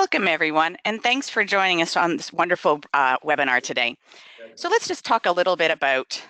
Welcome, everyone, and thanks for joining us on this wonderful webinar today. So let's just talk a little bit about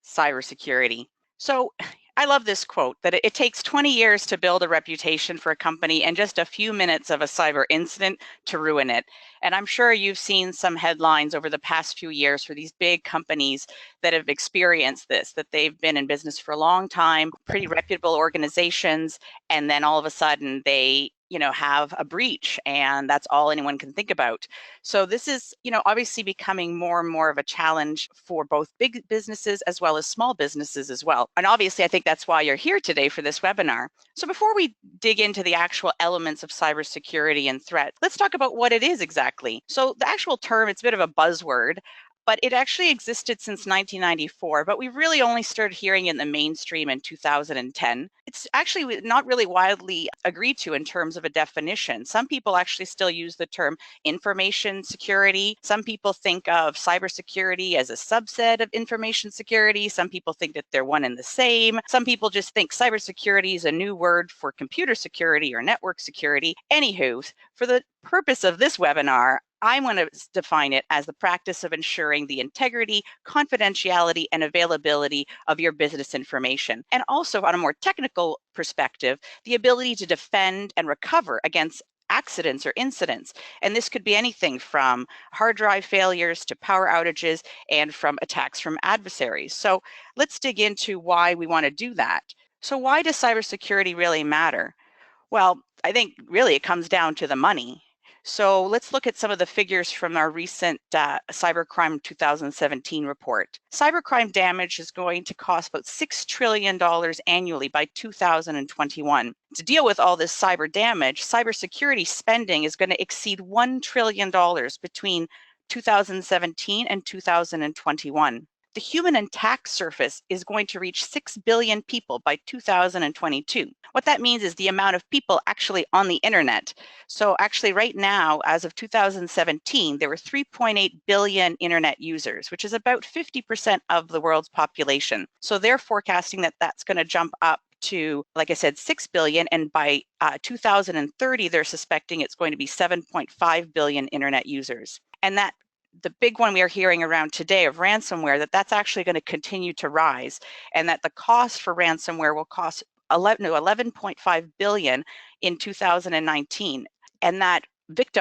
cybersecurity. So I love this quote that it takes 20 years to build a reputation for a company and just a few minutes of a cyber incident to ruin it. And I'm sure you've seen some headlines over the past few years for these big companies that have experienced this, that they've been in business for a long time, pretty reputable organizations, and then all of a sudden they have a breach, and that's all anyone can think about. So this is, obviously becoming more and more of a challenge for both big businesses as well as small businesses as well. And obviously, I think that's why you're here today for this webinar. So before we dig into the actual elements of cybersecurity and threat, let's talk about what it is exactly. So the actual term, it's a bit of a buzzword, but it actually existed since 1994, but we really only started hearing it in the mainstream in 2010. It's actually not really widely agreed to in terms of a definition. Some people actually still use the term information security. Some people think of cybersecurity as a subset of information security. Some people think that they're one and the same. Some people just think cybersecurity is a new word for computer security or network security. Anywho, for the purpose of this webinar, I want to define it as the practice of ensuring the integrity, confidentiality, and availability of your business information. And also, on a more technical perspective, the ability to defend and recover against accidents or incidents. And this could be anything from hard drive failures to power outages and from attacks from adversaries. So let's dig into why we want to do that. So why does cybersecurity really matter? Well, I think really it comes down to the money. So let's look at some of the figures from our recent Cybercrime 2017 report. Cybercrime damage is going to cost about $6 trillion annually by 2021. To deal with all this cyber damage, cybersecurity spending is going to exceed $1 trillion between 2017 and 2021. The human attack surface is going to reach 6 billion people by 2022. What that means is the amount of people actually on the internet. So actually right now, as of 2017, there were 3.8 billion internet users, which is about 50% of the world's population. So they're forecasting that that's going to jump up to, like I said, 6 billion, and by 2030, they're suspecting it's going to be 7.5 billion internet users. And that the big one we are hearing around today of ransomware, that's actually going to continue to rise, and that the cost for ransomware will cost 11.5 billion in 2019. And that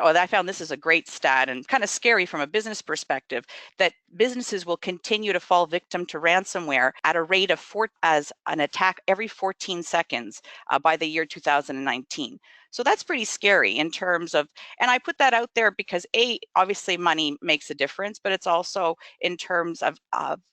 I found this is a great stat and kind of scary from a business perspective, that businesses will continue to fall victim to ransomware at a rate of as an attack every 14 seconds by the year 2019. So that's pretty scary in terms of, and I put that out there because obviously money makes a difference, but it's also in terms of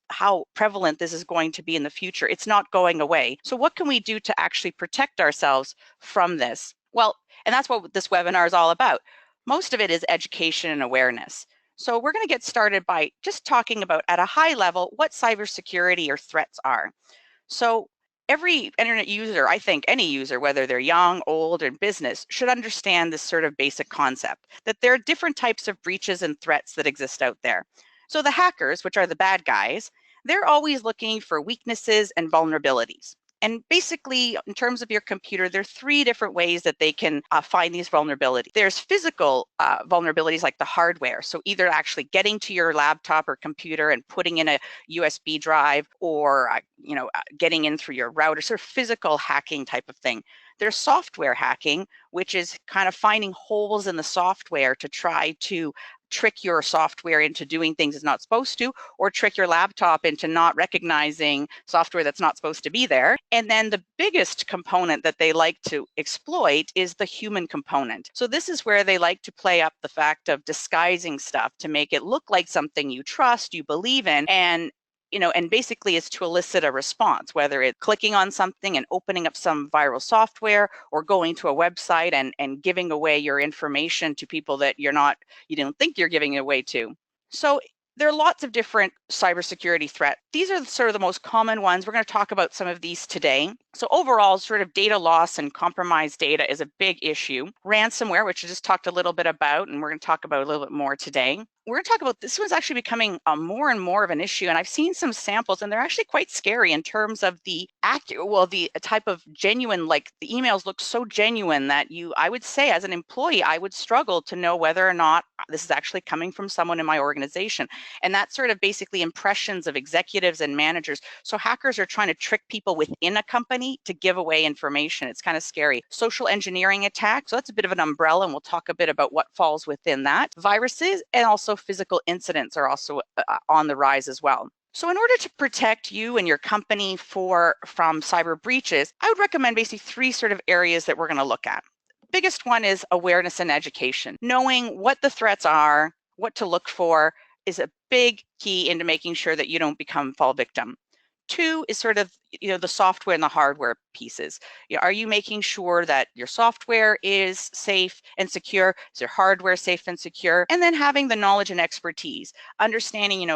how prevalent this is going to be in the future. It's not going away. So what can we do to actually protect ourselves from this? Well, and that's what this webinar is all about. Most of it is education and awareness. So we're going to get started by just talking about, at a high level, what cybersecurity or threats are. So every internet user, I think any user, whether they're young, old, or in business, should understand this sort of basic concept, that there are different types of breaches and threats that exist out there. So the hackers, which are the bad guys, they're always looking for weaknesses and vulnerabilities. And basically, in terms of your computer, there are 3 different ways that they can find these vulnerabilities. There's physical vulnerabilities like the hardware. So either actually getting to your laptop or computer and putting in a USB drive, or getting in through your router, sort of physical hacking type of thing. There's software hacking, which is kind of finding holes in the software to try to trick your software into doing things it's not supposed to, or trick your laptop into not recognizing software that's not supposed to be there. And then the biggest component that they like to exploit is the human component. So this is where they like to play up the fact of disguising stuff to make it look like something you trust, you believe in, and basically it's to elicit a response, whether it's clicking on something and opening up some viral software, or going to a website and giving away your information to people that you didn't think you're giving it away to. So there are lots of different cybersecurity threats. These are sort of the most common ones. We're going to talk about some of these today. So overall, sort of data loss and compromised data is a big issue. Ransomware, which I just talked a little bit about, and we're going to talk about a little bit more today. we're going to talk about this one's actually becoming more and more of an issue, and I've seen some samples, and they're actually quite scary in terms of the the type of genuine, like the emails look so genuine that I would say as an employee, I would struggle to know whether or not this is actually coming from someone in my organization. And that's sort of basically impressions of executives and managers. So hackers are trying to trick people within a company to give away information. It's kind of scary. Social engineering attacks, so that's a bit of an umbrella, and we'll talk a bit about what falls within that. Viruses and also physical incidents are also on the rise as well. So in order to protect you and your company from cyber breaches, I would recommend basically 3 sort of areas that we're going to look at. The biggest one is awareness and education. Knowing what the threats are, what to look for is a big key into making sure that you don't fall victim. 2 is sort of, the software and the hardware pieces. Are you making sure that your software is safe and secure? Is your hardware safe and secure? And then having the knowledge and expertise, understanding,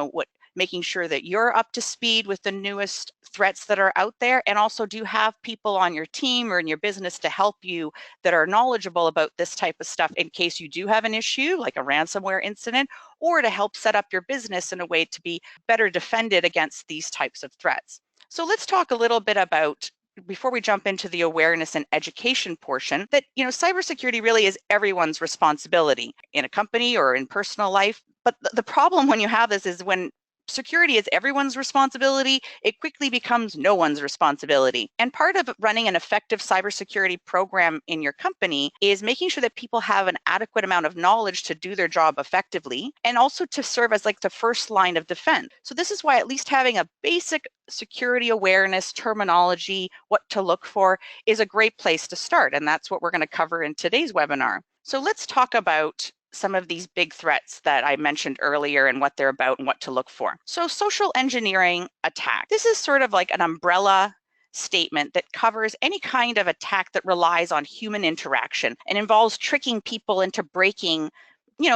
making sure that you're up to speed with the newest threats that are out there, and also do you have people on your team or in your business to help you that are knowledgeable about this type of stuff in case you do have an issue like a ransomware incident, or to help set up your business in a way to be better defended against these types of threats. So let's talk a little bit about, before we jump into the awareness and education portion, that cybersecurity really is everyone's responsibility in a company or in personal life. But the problem when you have this is when security is everyone's responsibility, it quickly becomes no one's responsibility. And part of running an effective cybersecurity program in your company is making sure that people have an adequate amount of knowledge to do their job effectively, and also to serve as like the first line of defense. So this is why at least having a basic security awareness, terminology, what to look for is a great place to start. And that's what we're going to cover in today's webinar. So let's talk about some of these big threats that I mentioned earlier and what they're about and what to look for. So social engineering attack. This is sort of like an umbrella statement that covers any kind of attack that relies on human interaction and involves tricking people into breaking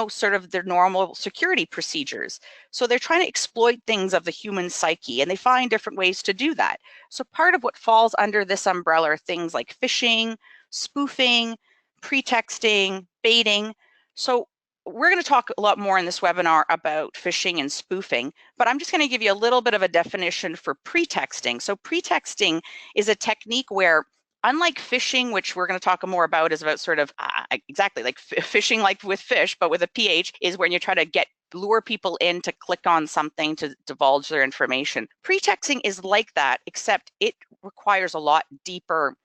sort of their normal security procedures. So they're trying to exploit things of the human psyche, and they find different ways to do that. So part of what falls under this umbrella are things like phishing, spoofing, pretexting, baiting. So we're going to talk a lot more in this webinar about phishing and spoofing, but I'm just going to give you a little bit of a definition for pretexting. So pretexting is a technique where, unlike phishing, which we're going to talk more about, is about sort of exactly like phishing, like with fish, but with a PH, is when you try to lure people in to click on something to divulge their information. Pretexting is like that, except it requires a lot deeper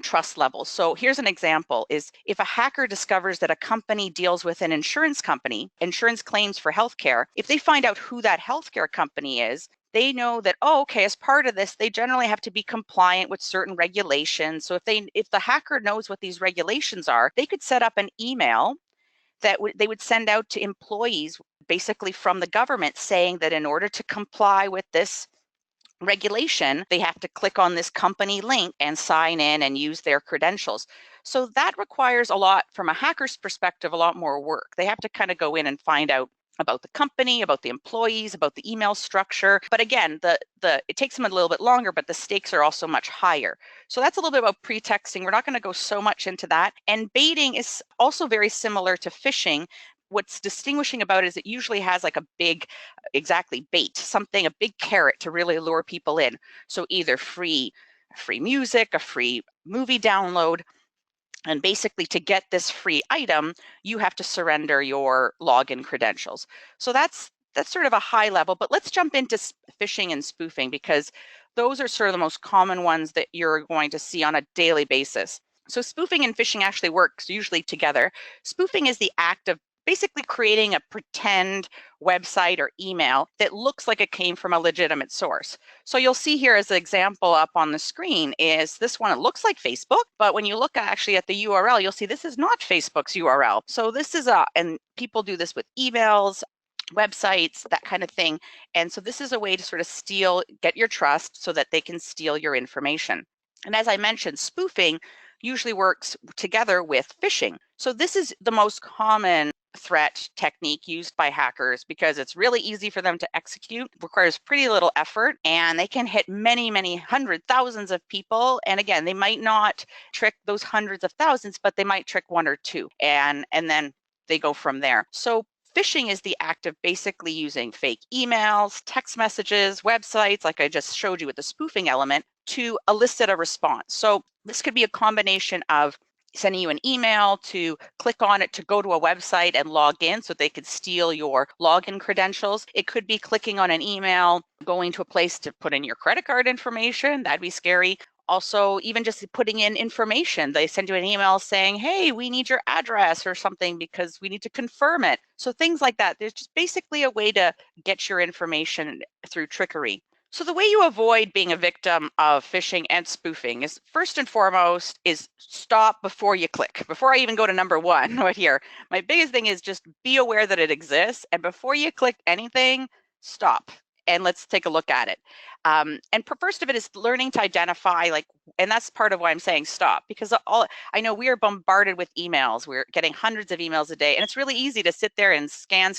trust levels. So here's an example: is if a hacker discovers that a company deals with an insurance company, insurance claims for healthcare, if they find out who that healthcare company is, they know that, oh, okay, as part of this, they generally have to be compliant with certain regulations. So if the hacker knows what these regulations are, they could set up an email that they would send out to employees, basically from the government, saying that in order to comply with this regulation, they have to click on this company link and sign in and use their credentials. So that requires a lot, from a hacker's perspective, a lot more work. They have to kind of go in and find out about the company, about the employees, about the email structure. But again, it takes them a little bit longer, but the stakes are also much higher. So that's a little bit about pretexting. We're not going to go so much into that. And baiting is also very similar to phishing. What's distinguishing about it is it usually has like a big, exactly, bait, something, a big carrot to really lure people in. So either free music, a free movie download, and basically to get this free item, you have to surrender your login credentials. So that's sort of a high level, but let's jump into phishing and spoofing, because those are sort of the most common ones that you're going to see on a daily basis. So spoofing and phishing actually works usually together. Spoofing is the act of basically creating a pretend website or email that looks like it came from a legitimate source. So you'll see here as an example up on the screen is this one. It looks like Facebook, but when you look actually at the URL, you'll see this is not Facebook's URL. So this is and people do this with emails, websites, that kind of thing. And so this is a way to sort of get your trust so that they can steal your information. And as I mentioned, spoofing usually works together with phishing. So this is the most common threat technique used by hackers because it's really easy for them to execute, requires pretty little effort, and they can hit many hundred thousands of people. And again, they might not trick those hundreds of thousands, but they might trick one or two, and then they go from there. So Phishing is the act of basically using fake emails, text messages, websites, like I just showed you with the spoofing element, to elicit a response. So this could be a combination of sending you an email to click on it to go to a website and log in so they could steal your login credentials. It could be clicking on an email, going to a place to put in your credit card information. That'd be scary. Also, even just putting in information. They send you an email saying, hey, we need your address or something because we need to confirm it. So things like that. There's just basically a way to get your information through trickery. So the way you avoid being a victim of phishing and spoofing is, first and foremost, is stop before you click. Before I even go to number one right here, my biggest thing is just be aware that it exists. And before you click anything, stop and let's take a look at it. And first of it is learning to identify, like, and that's part of why I'm saying stop, because I know we are bombarded with emails. We're getting hundreds of emails a day, and it's really easy to sit there and scan,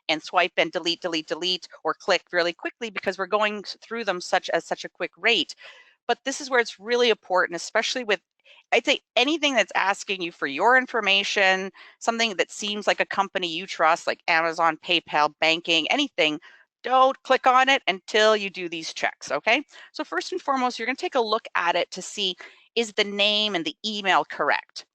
and swipe and delete, or click really quickly because we're going through them such a quick rate. But this is where it's really important, especially with, I'd say, anything that's asking you for your information, something that seems like a company you trust, like Amazon, PayPal, banking, anything. Don't click on it until you do these checks, okay? So first and foremost, you're going to take a look at it to see, is the name and the email correct?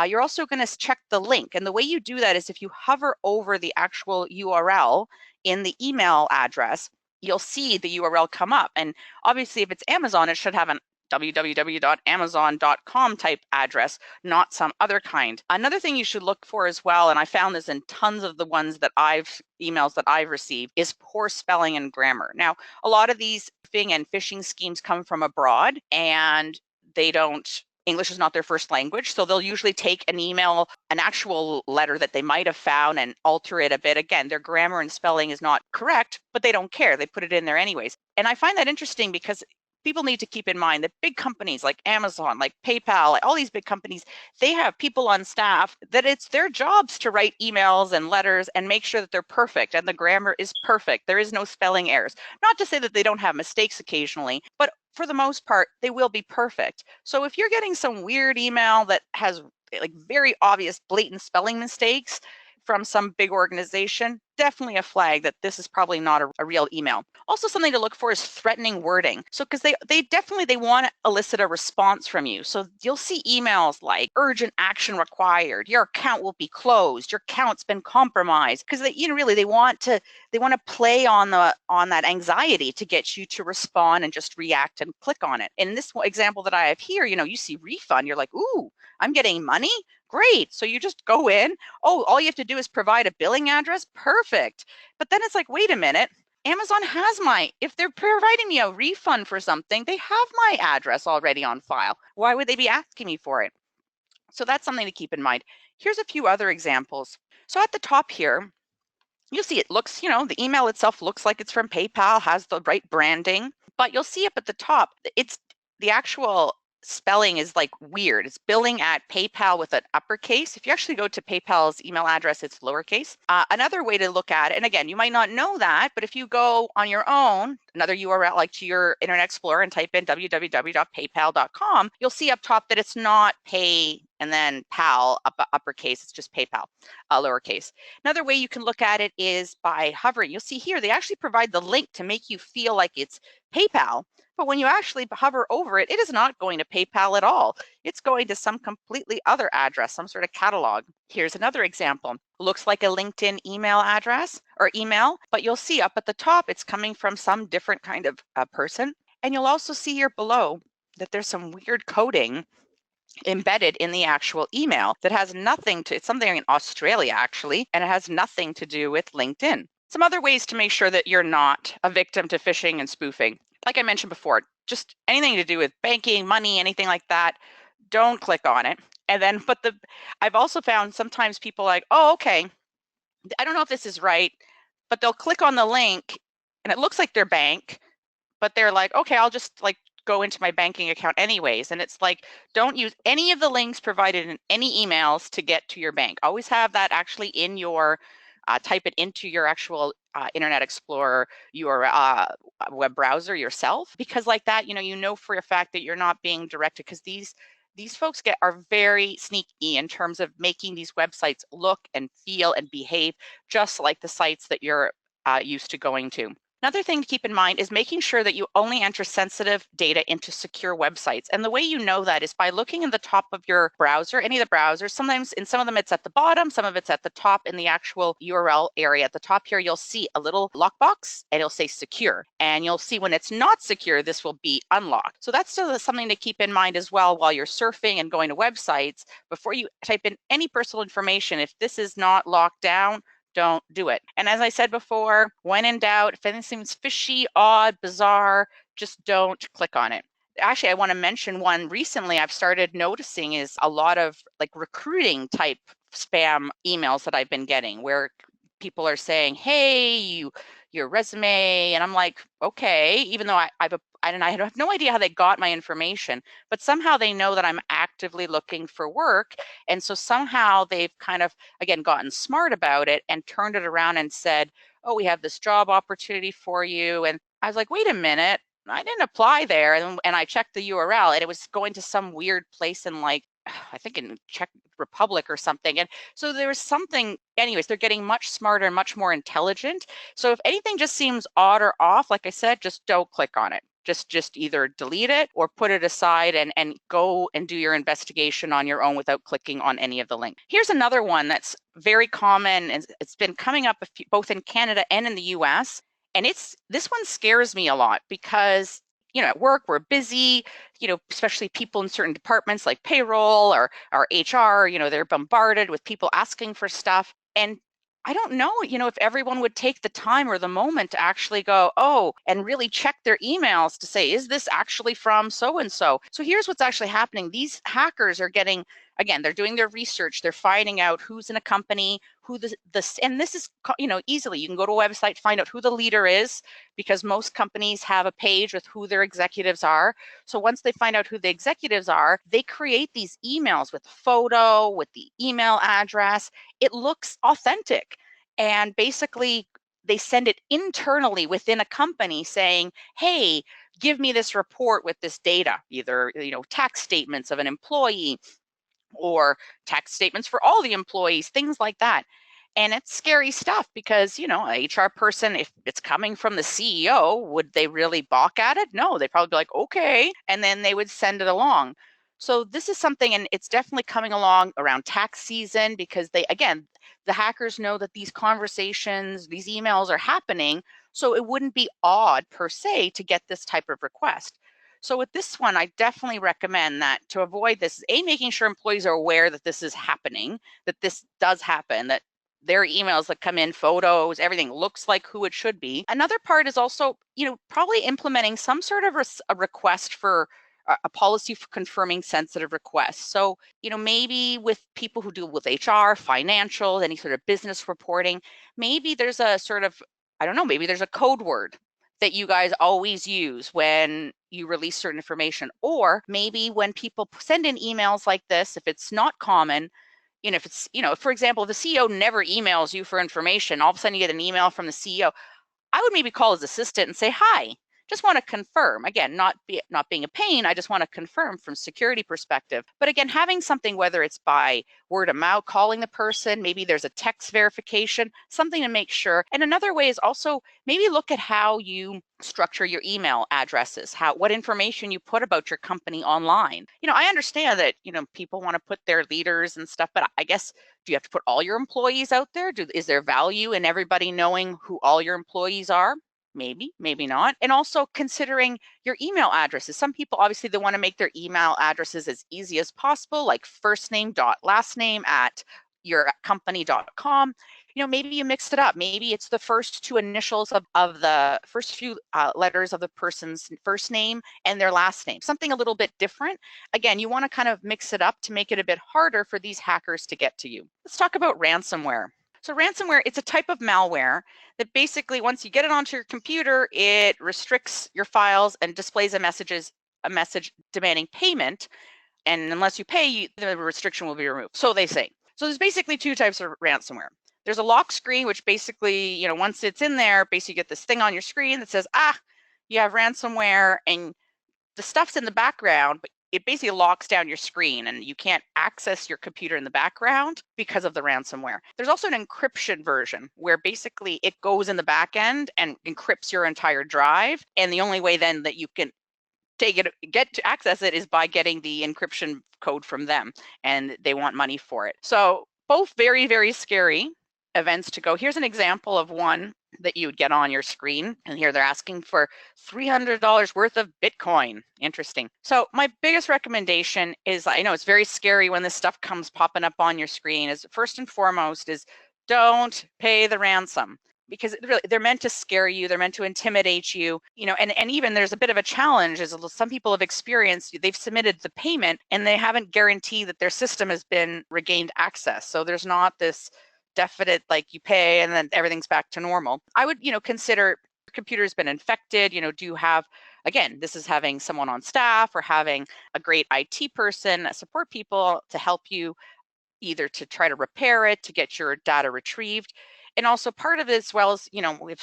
You're also going to check the link. And the way you do that is if you hover over the actual URL in the email address, you'll see the URL come up. And obviously, if it's Amazon, it should have an www.amazon.com type address, not some other kind. Another thing you should look for as well, and I found this in tons of the emails that I've received, is poor spelling and grammar. Now, a lot of these phishing and phishing schemes come from abroad, and English is not their first language, so they'll usually take an email, an actual letter that they might have found, and alter it a bit. Again, their grammar and spelling is not correct, but they don't care. They put it in there anyways. And I find that interesting because people need to keep in mind that big companies like Amazon, like PayPal, like all these big companies, they have people on staff that it's their jobs to write emails and letters and make sure that they're perfect and the grammar is perfect. There is no spelling errors. Not to say that they don't have mistakes occasionally, but for the most part, they will be perfect. So if you're getting some weird email that has like very obvious blatant spelling mistakes from some big organization, definitely a flag that this is probably not a real email. Also, something to look for is threatening wording. So because they want to elicit a response from you. So you'll see emails like urgent action required, your account will be closed, your account's been compromised, because they want to play on that anxiety to get you to respond and just react and click on it. In this example that I have here, you see refund, you're like, ooh, I'm getting money? Great. So you just go in. Oh, all you have to do is provide a billing address. Perfect. But then it's like, wait a minute. Amazon has if they're providing me a refund for something, they have my address already on file. Why would they be asking me for it? So that's something to keep in mind. Here's a few other examples. So at the top here, you'll see it looks, the email itself looks like it's from PayPal, has the right branding, but you'll see up at the top, it's the actual spelling is like weird. It's billing at PayPal with an uppercase. If you actually go to PayPal's email address, it's lowercase. Another way to look at it, and again, you might not know that, but if you go on your own, another URL like to your Internet Explorer and type in www.paypal.com, you'll see up top that it's not pay and then pal uppercase, it's just PayPal lowercase. Another way you can look at it is by hovering. You'll see here, they actually provide the link to make you feel like it's PayPal. But when you actually hover over it, it is not going to PayPal at all. It's going to some completely other address, some sort of catalog. Here's another example. Looks like a LinkedIn email address or email, but you'll see up at the top, it's coming from some different kind of person. And you'll also see here below that there's some weird coding embedded in the actual email that has nothing to, it's something in Australia actually, and it has nothing to do with LinkedIn. Some other ways to make sure that you're not a victim to phishing and spoofing. Like I mentioned before, just anything to do with banking, money, anything like that, don't click on it. And then, I've also found sometimes people like, oh, okay, I don't know if this is right, but they'll click on the link and it looks like their bank, but they're like, okay, I'll just go into my banking account anyways. And it's like, don't use any of the links provided in any emails to get to your bank. Always have that actually in your, type it into your actual Internet Explorer, your web browser yourself, because like that, you know for a fact that you're not being directed, because these these folks are very sneaky in terms of making these websites look and feel and behave just like the sites that you're used to going to. Another thing to keep in mind is making sure that you only enter sensitive data into secure websites. And the way you know that is by looking in the top of your browser, any of the browsers. Sometimes in some of them it's at the bottom, some of it's at the top in the actual URL area. At the top here, you'll see a little lockbox and it'll say secure. And you'll see when it's not secure, this will be unlocked. So that's still something to keep in mind as well while you're surfing and going to websites. Before you type in any personal information, if this is not locked down, don't do it. And as I said before, when in doubt, if anything seems fishy, odd, bizarre, just don't click on it. Actually, I want to mention one recently I've started noticing is a lot of like recruiting type spam emails that I've been getting where people are saying, hey, your resume, and I'm like, okay, even though I have no idea how they got my information, but somehow they know that I'm actively looking for work. And so somehow they've kind of, again, gotten smart about it and turned it around and said, oh, we have this job opportunity for you. And I was like, wait a minute, I didn't apply there. And I checked the URL and it was going to some weird place in like, I think in Czech Republic or something. And so there was something, anyways, they're getting much smarter and much more intelligent. So if anything just seems odd or off, like I said, just don't click on it. Just either delete it or put it aside and go and do your investigation on your own without clicking on any of the links. Here's another one that's very common, and it's been coming up both in Canada and in the US. And this one scares me a lot because, you know, at work, we're busy, you know, especially people in certain departments like payroll or HR, you know, they're bombarded with people asking for stuff. And I don't know, you know, if everyone would take the time or the moment to actually go, oh, and really check their emails to say, is this actually from so-and-so? So here's what's actually happening. These hackers are getting, again, they're doing their research. They're finding out who's in a company, who and this is, you know, easily. You can go to a website, find out who the leader is, because most companies have a page with who their executives are. So once they find out who the executives are, they create these emails with photo, with the email address. It looks authentic. And basically, they send it internally within a company saying, hey, give me this report with this data, either, you know, tax statements of an employee or tax statements for all the employees, things like that. And it's scary stuff because, you know, a HR person, if it's coming from the CEO, would they really balk at it? No, they'd probably be like, okay. And then they would send it along. So this is something, and it's definitely coming along around tax season because again, the hackers know that these conversations, these emails are happening. So it wouldn't be odd per se to get this type of request. So with this one, I definitely recommend that to avoid this, making sure employees are aware that this is happening, that this does happen, that their emails that come in, photos, everything looks like who it should be. Another part is also, you know, probably implementing some sort of a request for a policy for confirming sensitive requests. So, you know, maybe with people who deal with HR, financial, any sort of business reporting, maybe there's a sort of, I don't know, maybe there's a code word that you guys always use when you release certain information. Or maybe when people send in emails like this, if it's not common, you know, if it's, you know, for example, the CEO never emails you for information, all of a sudden you get an email from the CEO, I would maybe call his assistant and say, hi, just want to confirm. Again, not being a pain, I just want to confirm from security perspective. But again, having something, whether it's by word of mouth, calling the person, maybe there's a text verification, something to make sure. And another way is also maybe look at how you structure your email addresses, what information you put about your company online. You know, I understand that, you know, people want to put their leaders and stuff, but I guess, do you have to put all your employees out there? Is there value in everybody knowing who all your employees are? Maybe, maybe not. And also considering your email addresses. Some people, obviously, they want to make their email addresses as easy as possible, like first name dot last name at yourcompany.com. You know, maybe you mixed it up. Maybe it's the first two initials of the first few letters of the person's first name and their last name, something a little bit different. Again, you want to kind of mix it up to make it a bit harder for these hackers to get to you. Let's talk about ransomware. So ransomware, it's a type of malware that basically, once you get it onto your computer, it restricts your files and displays a message demanding payment. And unless you pay, the restriction will be removed. So they say. So there's basically two types of ransomware. There's a lock screen, which basically, you know, once it's in there, basically you get this thing on your screen that says, you have ransomware, and the stuff's in the background, but it basically locks down your screen and you can't access your computer in the background because of the ransomware. There's also an encryption version where basically it goes in the back end and encrypts your entire drive. And the only way then that you can get to access it is by getting the encryption code from them, and they want money for it. So both very, very scary events to go. Here's an example of one that you would get on your screen. And here they're asking for $300 worth of Bitcoin. Interesting. So my biggest recommendation is, I know it's very scary when this stuff comes popping up on your screen, is first and foremost is don't pay the ransom, because really they're meant to scare you, they're meant to intimidate you, and even there's a bit of a challenge is some people have experienced, they've submitted the payment and they haven't guaranteed that their system has been regained access. So there's not this definite, like you pay and then everything's back to normal. I would, consider your computer's been infected, do you have, again, this is having someone on staff or having a great IT person, support people to help you either to try to repair it, to get your data retrieved. And also part of it as well as, we've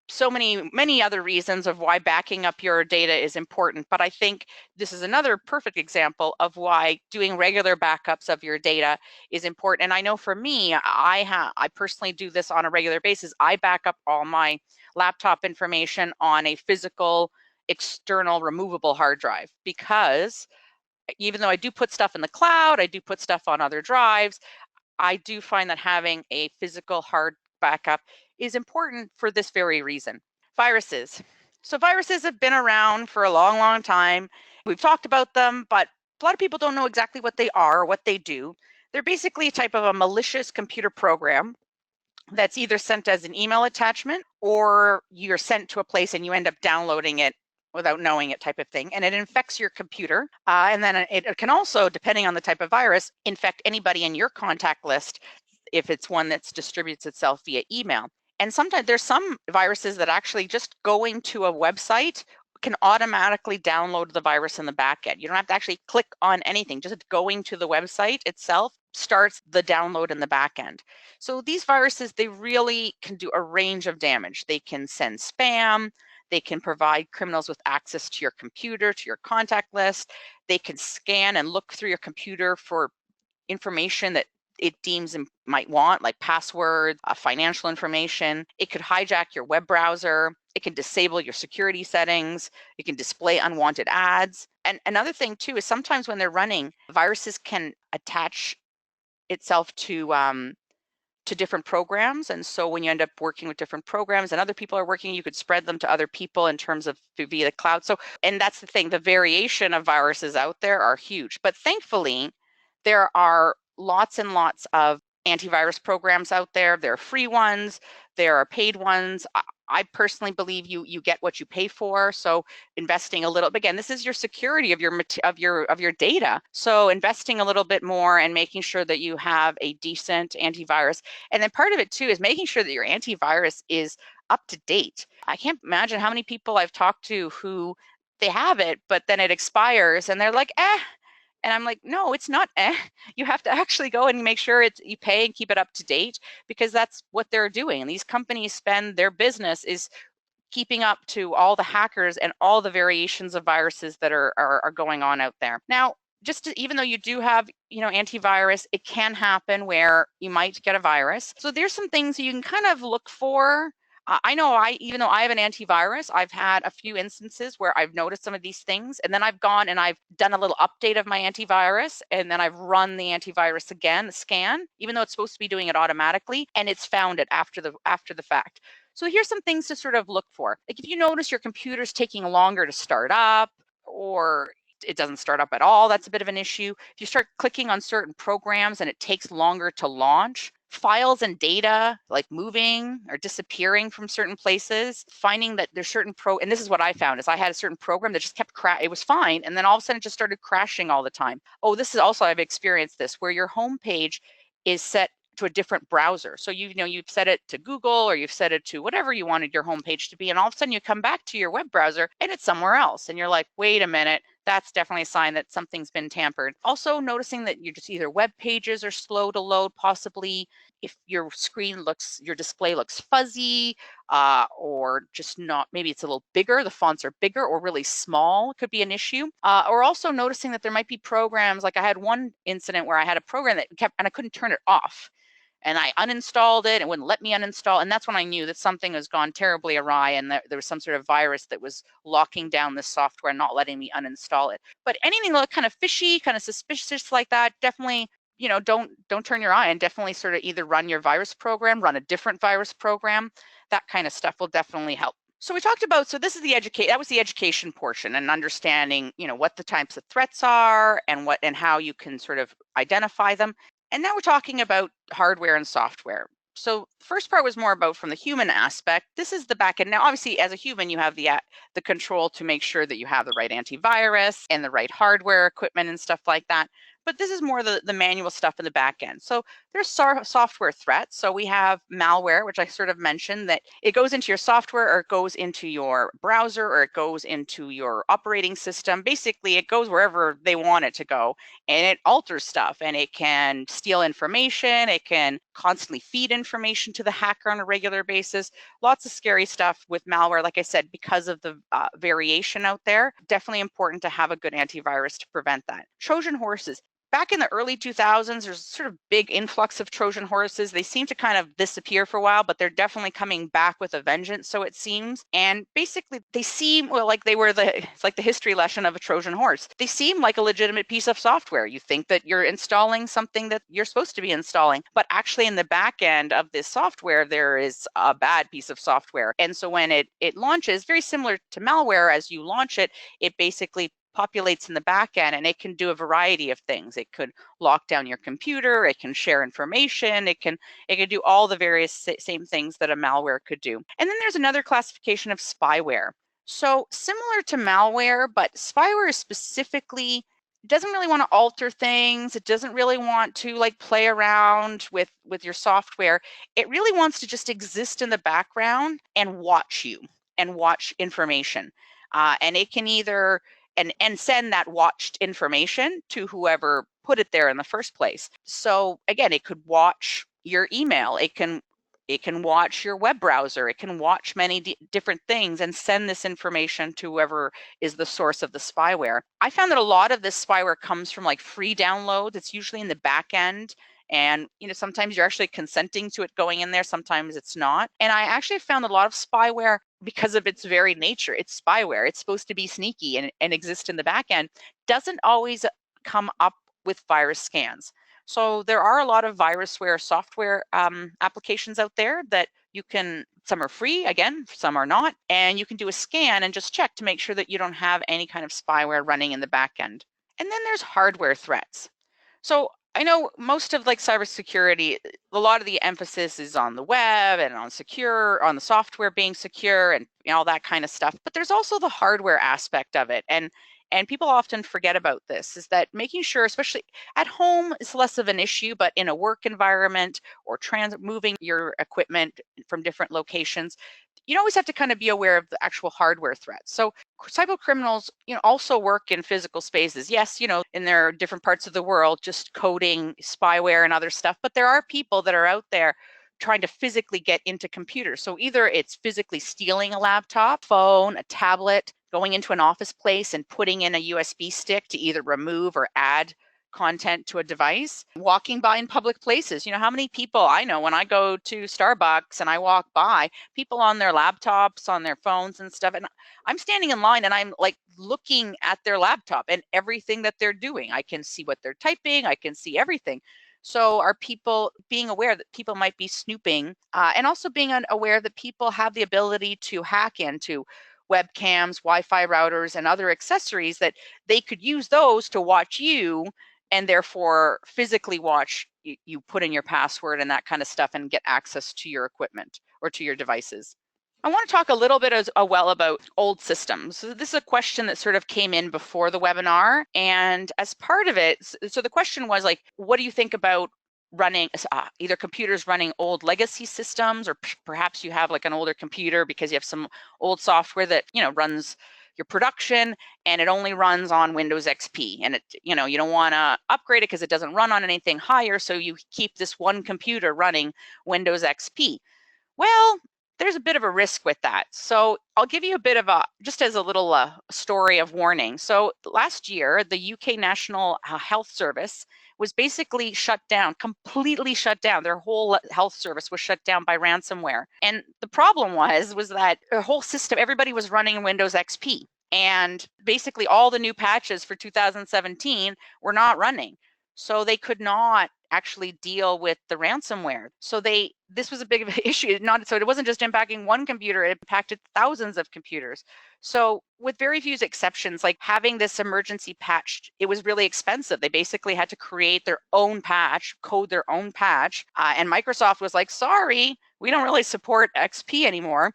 so many other reasons of why backing up your data is important. But I think this is another perfect example of why doing regular backups of your data is important. And I know for me, I personally do this on a regular basis. I back up all my laptop information on a physical, external, removable hard drive, because even though I do put stuff in the cloud, I do put stuff on other drives, I do find that having a physical hard backup is important for this very reason. Viruses. So viruses have been around for a long, long time. We've talked about them, but a lot of people don't know exactly what they are or what they do. They're basically a type of a malicious computer program that's either sent as an email attachment or you're sent to a place and you end up downloading it without knowing it, type of thing. And it infects your computer. And then it can also, depending on the type of virus, infect anybody in your contact list if it's one that distributes itself via email. And sometimes there's some viruses that actually just going to a website can automatically download the virus in the back end. You don't have to actually click on anything. Just going to the website itself starts the download in the back end. So these viruses, they really can do a range of damage. They can send spam. They can provide criminals with access to your computer, to your contact list. They can scan and look through your computer for information that it deems might want, like passwords, financial information. It could hijack your web browser. It can disable your security settings. It can display unwanted ads. And another thing too is sometimes when they're running, viruses can attach itself to different programs. And so when you end up working with different programs and other people are working, you could spread them to other people in terms of via the cloud. So, and that's the thing, the variation of viruses out there are huge. But thankfully, there are lots and lots of antivirus programs out there. There are free ones, there are paid ones. I personally believe you get what you pay for. So investing a little, again, this is your security of your data. So investing a little bit more and making sure that you have a decent antivirus. And then part of it too is making sure that your antivirus is up to date. I can't imagine how many people I've talked to who they have it, but then it expires and they're like, and I'm like, no, it's not. You have to actually go and make sure you pay and keep it up to date, because that's what they're doing. And these companies spend, their business is keeping up to all the hackers and all the variations of viruses that are going on out there. Now, even though you do have, antivirus, it can happen where you might get a virus. So there's some things you can kind of look for. I know even though I have an antivirus, I've had a few instances where I've noticed some of these things, and then I've gone and I've done a little update of my antivirus, and then I've run the antivirus again, the scan, even though it's supposed to be doing it automatically, and it's found it after the fact. So here's some things to sort of look for. Like if you notice your computer's taking longer to start up, or it doesn't start up at all, that's a bit of an issue. If you start clicking on certain programs and it takes longer to launch, files and data like moving or disappearing from certain places, finding that there's certain and this is what I found, is I had a certain program that just kept it was fine, and then all of a sudden it just started crashing all the time. Oh, this is also, I've experienced this, where your home page is set to a different browser. So you've set it to Google, or you've set it to whatever you wanted your home page to be, and all of a sudden you come back to your web browser and it's somewhere else, and you're like, wait a minute, That's definitely a sign that something's been tampered. Also noticing that you're just either web pages are slow to load, possibly if your display looks fuzzy, or just not, maybe it's a little bigger, the fonts are bigger or really small, could be an issue. Or also noticing that there might be programs, like I had one incident where I had a program that and I couldn't turn it off. And I uninstalled it, it wouldn't let me uninstall. And that's when I knew that something has gone terribly awry and that there was some sort of virus that was locking down this software and not letting me uninstall it. But anything that looked kind of fishy, kind of suspicious like that, definitely, don't turn your eye, and definitely sort of either run your virus program, run a different virus program. That kind of stuff will definitely help. So we talked about, so this is that was the education portion, and understanding, what the types of threats are and how you can sort of identify them. And now we're talking about hardware and software. So the first part was more about from the human aspect. This is the back end. Now, obviously, as a human, you have the control to make sure that you have the right antivirus and the right hardware equipment and stuff like that. But this is more the manual stuff in the back end. So there's software threats. So we have malware, which I sort of mentioned, that it goes into your software, or it goes into your browser, or it goes into your operating system. Basically, it goes wherever they want it to go, and it alters stuff, and it can steal information. It can constantly feed information to the hacker on a regular basis. Lots of scary stuff with malware, like I said, because of the variation out there. Definitely important to have a good antivirus to prevent that. Trojan horses. Back in the early 2000s, there's sort of big influx of Trojan horses. They seem to kind of disappear for a while, but they're definitely coming back with a vengeance, so it seems. And basically, they seem, well, like it's like the history lesson of a Trojan horse. They seem like a legitimate piece of software. You think that you're installing something that you're supposed to be installing, but actually in the back end of this software, there is a bad piece of software. And so when it launches, very similar to malware, as you launch it, it basically populates in the back end, and it can do a variety of things. It could lock down your computer, it can share information, it can do all the various same things that a malware could do. And then there's another classification of spyware. So similar to malware, but spyware is specifically doesn't really want to alter things. It doesn't really want to like play around with your software. It really wants to just exist in the background and watch you and watch information. And it can either and send that watched information to whoever put it there in the first place. So again, it could watch your email. It can watch your web browser. It can watch many different things and send this information to whoever is the source of the spyware. I found that a lot of this spyware comes from like free downloads. It's usually in the back end. And sometimes you're actually consenting to it going in there, sometimes it's not. And I actually found a lot of spyware, because of its very nature, it's spyware, it's supposed to be sneaky and exist in the back end, doesn't always come up with virus scans. So there are a lot of virusware software applications out there that you can, some are free, again, some are not, and you can do a scan and just check to make sure that you don't have any kind of spyware running in the back end. And then there's hardware threats. So I know most of like cybersecurity, a lot of the emphasis is on the web and on the software being secure and all that kind of stuff. But there's also the hardware aspect of it. And people often forget about this, is that making sure, especially at home, is less of an issue, but in a work environment or moving your equipment from different locations, you always have to kind of be aware of the actual hardware threats. So cyber criminals, also work in physical spaces. Yes, in their different parts of the world, just coding spyware and other stuff. But there are people that are out there trying to physically get into computers. So either it's physically stealing a laptop, phone, a tablet, going into an office place and putting in a USB stick to either remove or add content to a device, walking by in public places. How many people I know when I go to Starbucks and I walk by, people on their laptops, on their phones and stuff, and I'm standing in line and I'm like looking at their laptop and everything that they're doing. I can see what they're typing, I can see everything. So are people being aware that people might be snooping, and also being aware that people have the ability to hack into webcams, Wi-Fi routers, and other accessories, that they could use those to watch you and therefore physically watch you put in your password and that kind of stuff and get access to your equipment or to your devices. I want to talk a little bit as well about old systems. So this is a question that sort of came in before the webinar, and as part of it, so the question was like, what do you think about running either computers running old legacy systems, or perhaps you have like an older computer because you have some old software that runs your production, and it only runs on Windows XP. And you don't want to upgrade it because it doesn't run on anything higher, so you keep this one computer running Windows XP. Well, there's a bit of a risk with that. So I'll give you a bit of just as a little story of warning. So last year, the UK National Health Service was basically shut down, completely shut down. Their whole health service was shut down by ransomware. And the problem was that the whole system, everybody was running Windows XP. And basically all the new patches for 2017 were not running. So they could not actually deal with the ransomware. So this was a big issue. So it wasn't just impacting one computer, it impacted thousands of computers. So with very few exceptions, like having this emergency patch, it was really expensive. They basically had to create their own patch, code their own patch. And Microsoft was like, sorry, we don't really support XP anymore.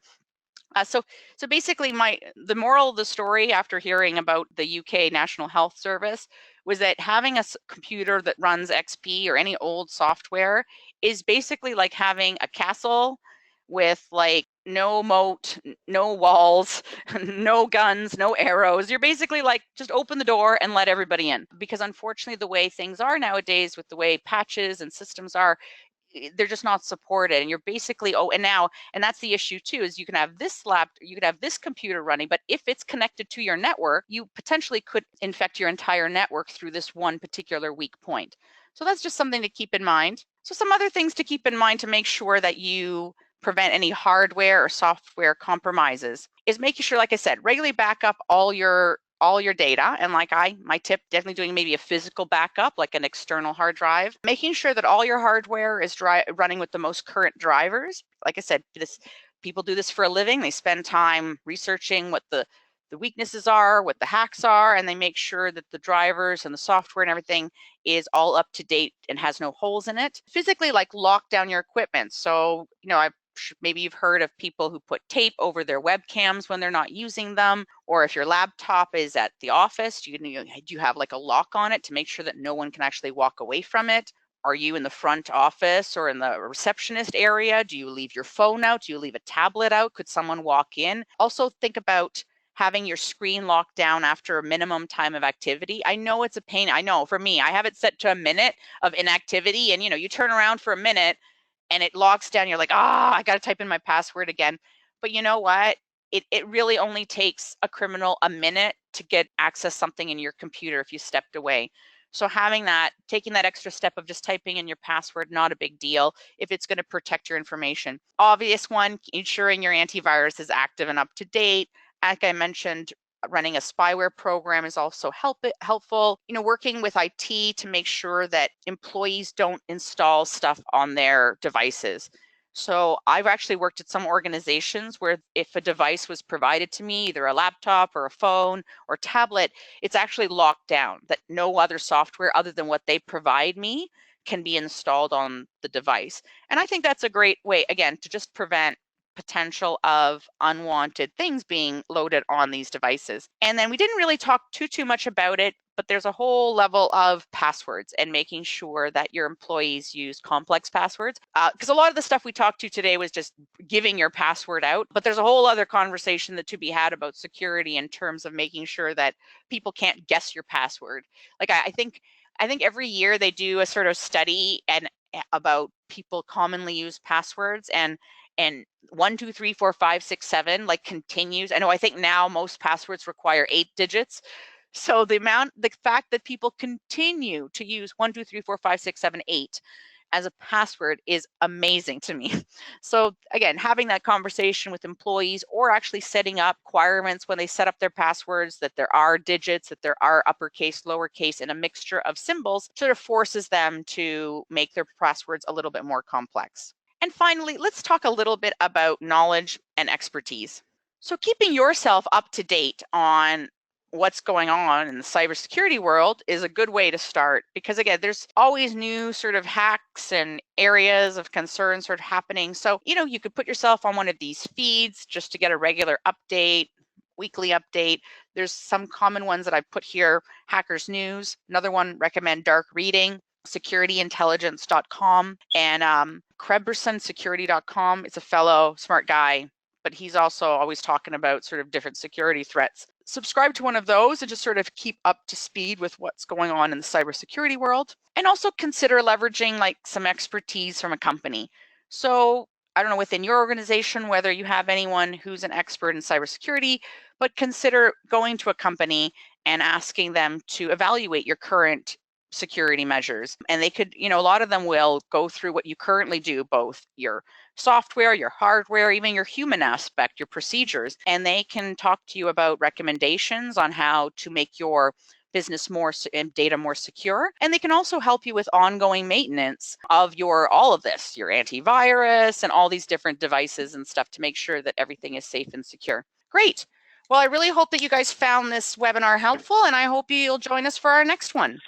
So basically the moral of the story after hearing about the UK National Health Service was that having a computer that runs XP or any old software is basically like having a castle with like no moat, no walls, no guns, no arrows. You're basically like, just open the door and let everybody in. Because unfortunately, the way things are nowadays with the way patches and systems are, they're just not supported, and you're basically and that's the issue too, is you can have this computer running, but if it's connected to your network, you potentially could infect your entire network through this one particular weak point. So that's just something to keep in mind. So some other things to keep in mind to make sure that you prevent any hardware or software compromises is making sure, like I said, regularly back up all your data. And my tip, definitely doing maybe a physical backup, like an external hard drive, making sure that all your hardware is running with the most current drivers. Like I said, people do this for a living. They spend time researching what the weaknesses are, what the hacks are, and they make sure that the drivers and the software and everything is all up to date and has no holes in it. Physically, like, lock down your equipment. So, maybe you've heard of people who put tape over their webcams when they're not using them, or if your laptop is at the office, do you have like a lock on it to make sure that no one can actually walk away from it? Are you in the front office or in the receptionist area? Do you leave your phone out? Do you leave a tablet out? Could someone walk in? Also think about having your screen locked down after a minimum time of activity. I know it's a pain. I know for me, I have it set to a minute of inactivity, and you turn around for a minute and it locks down. You're like, I got to type in my password again. But you know what? It really only takes a criminal a minute to get access something in your computer if you stepped away. So taking that extra step of just typing in your password, not a big deal if it's going to protect your information. Obvious one, ensuring your antivirus is active and up to date. Like I mentioned, running a spyware program is also helpful. Working with IT to make sure that employees don't install stuff on their devices. So I've actually worked at some organizations where if a device was provided to me, either a laptop or a phone or tablet, it's actually locked down, that no other software other than what they provide me can be installed on the device. And I think that's a great way, again, to just prevent potential of unwanted things being loaded on these devices. And then we didn't really talk too much about it, but there's a whole level of passwords and making sure that your employees use complex passwords. Because a lot of the stuff we talked to today was just giving your password out, but there's a whole other conversation that to be had about security in terms of making sure that people can't guess your password. Like I think every year they do a sort of study about people commonly use passwords, and 1, 2, 3, 4, 5, 6, 7 like continues. I think now most passwords require 8 digits. So the fact that people continue to use 1, 2, 3, 4, 5, 6, 7, 8 as a password is amazing to me. So again, having that conversation with employees, or actually setting up requirements when they set up their passwords, that there are digits, that there are uppercase, lowercase, and a mixture of symbols, sort of forces them to make their passwords a little bit more complex. And finally, let's talk a little bit about knowledge and expertise. So keeping yourself up to date on what's going on in the cybersecurity world is a good way to start, because again, there's always new sort of hacks and areas of concern sort of happening. So, you could put yourself on one of these feeds just to get a regular update, weekly update. There's some common ones that I put here: Hackers News. Another one, recommend Dark Reading, securityintelligence.com, and KrebsonSecurity.com. It's a fellow smart guy, but he's also always talking about sort of different security threats. subscribe to one of those and just sort of keep up to speed with what's going on in the cybersecurity world. And also consider leveraging like some expertise from a company. So I don't know, within your organization, whether you have anyone who's an expert in cybersecurity, but consider going to a company and asking them to evaluate your current security measures. And they could, a lot of them will go through what you currently do, both your software, your hardware, even your human aspect, your procedures, and they can talk to you about recommendations on how to make your business more and data more secure. And they can also help you with ongoing maintenance of all of this, your antivirus and all these different devices and stuff to make sure that everything is safe and secure. Great. Well, I really hope that you guys found this webinar helpful, and I hope you'll join us for our next one.